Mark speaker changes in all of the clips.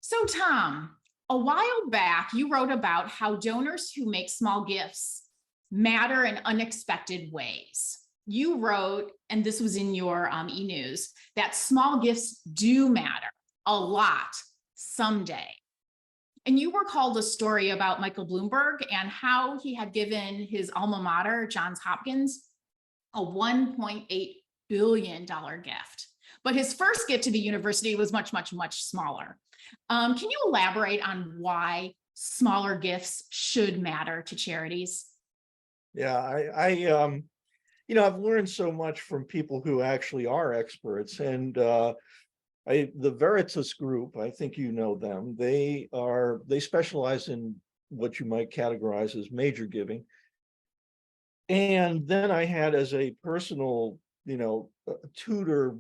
Speaker 1: So, Tom, a while back, you wrote about how donors who make small gifts matter in unexpected ways. You wrote, and this was in your e-news, that small gifts do matter a lot someday. And you recalled a story about Michael Bloomberg and how he had given his alma mater, Johns Hopkins, a $1.8 billion gift. But his first gift to the university was much, much, much smaller. Can you elaborate on why smaller gifts should matter to charities?
Speaker 2: Yeah, I've learned so much from people who actually are experts, and the Veritas Group, I think you know them. They specialize in what you might categorize as major giving. And then I had as a personal, tutor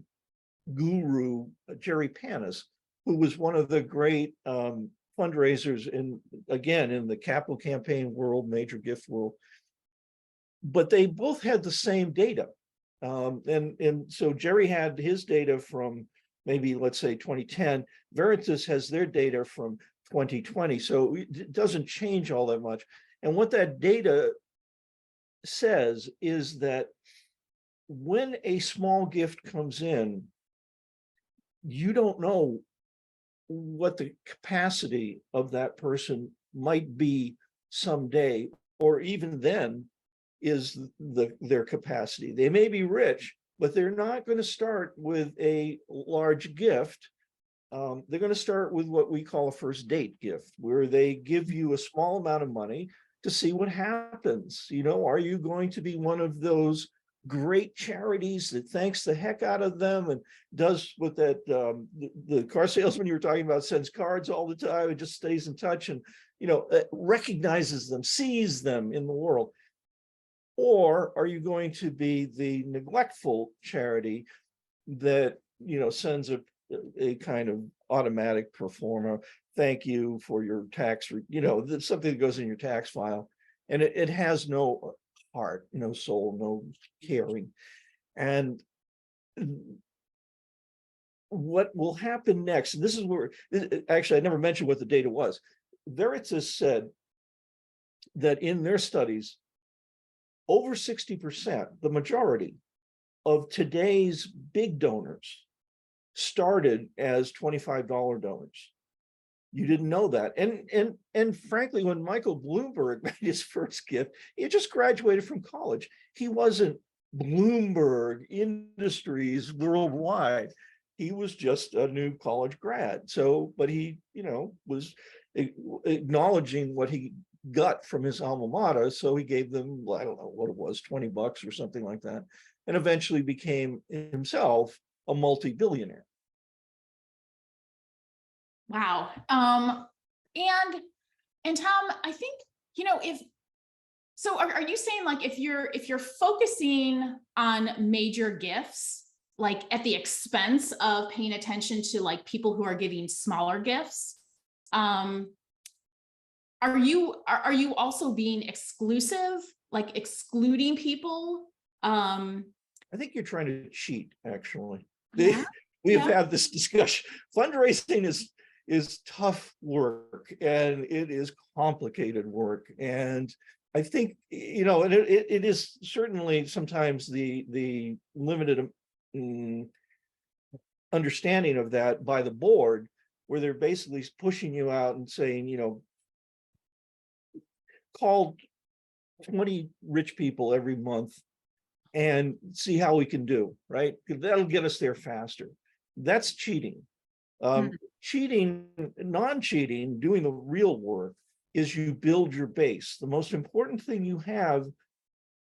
Speaker 2: guru, Jerry Panis, who was one of the great fundraisers in the capital campaign world, major gift world. But they both had the same data. And so Jerry had his data from maybe, let's say, 2010. Veritas has their data from 2020. So it doesn't change all that much. And what that data says is that when a small gift comes in, you don't know what the capacity of that person might be someday, or even then is their capacity. They may be rich, but they're not going to start with a large gift. They're going to start with what we call a first date gift, where they give you a small amount of money to see what happens. Are you going to be one of those great charities that thanks the heck out of them and does what that the car salesman you were talking about, sends cards all the time and just stays in touch and recognizes them, sees them in the world? Or are you going to be the neglectful charity that sends a kind of automatic pro forma, thank you for your tax, something that goes in your tax file, and it has no heart, no soul, no caring? And what will happen next, and this is where, actually, I never mentioned what the data was. Veritas said that in their studies, over 60%, the majority of today's big donors started as $25 donors. You didn't know that. And frankly, when Michael Bloomberg made his first gift, he just graduated from college. He wasn't Bloomberg Industries worldwide. He was just a new college grad. So, but he, was acknowledging what he got from his alma mater. So he gave them, I don't know what it was, $20 or something like that, and eventually became himself a multi-billionaire.
Speaker 1: Wow. And Tom, I think, if so, are you saying, like, if you're focusing on major gifts, like at the expense of paying attention to like people who are giving smaller gifts, are you also being exclusive, like excluding people?
Speaker 2: I think you're trying to cheat, actually.
Speaker 1: Yeah,
Speaker 2: We've had this discussion. Fundraising is tough work, and it is complicated work. And I think, and it is certainly sometimes the limited understanding of that by the board, where they're basically pushing you out and saying, call 20 rich people every month and see how we can do, right? Because that'll get us there faster. That's cheating. Cheating, non-cheating, doing the real work is you build your base. The most important thing you have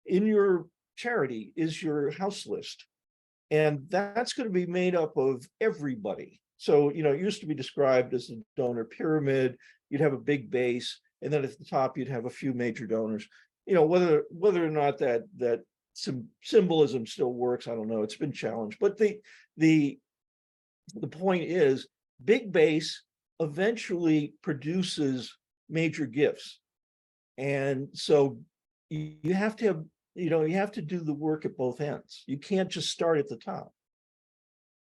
Speaker 2: in your charity is your house list. And that's going to be made up of everybody. So, it used to be described as a donor pyramid. You'd have a big base, and then at the top, you'd have a few major donors. Whether or not that some symbolism still works, I don't know. It's been challenged. But the point is, big base eventually produces major gifts. And so you have to have, you have to do the work at both ends. You can't just start at the top.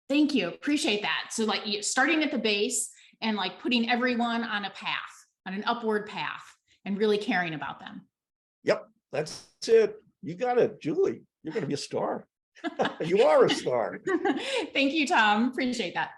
Speaker 1: Thank you. Appreciate that. So, like, starting at the base and like putting everyone on a path, on an upward path, and really caring about them.
Speaker 2: Yep, that's it. You got it, Julie. You're going to be a star. You are a star.
Speaker 1: Thank you, Tom. Appreciate that.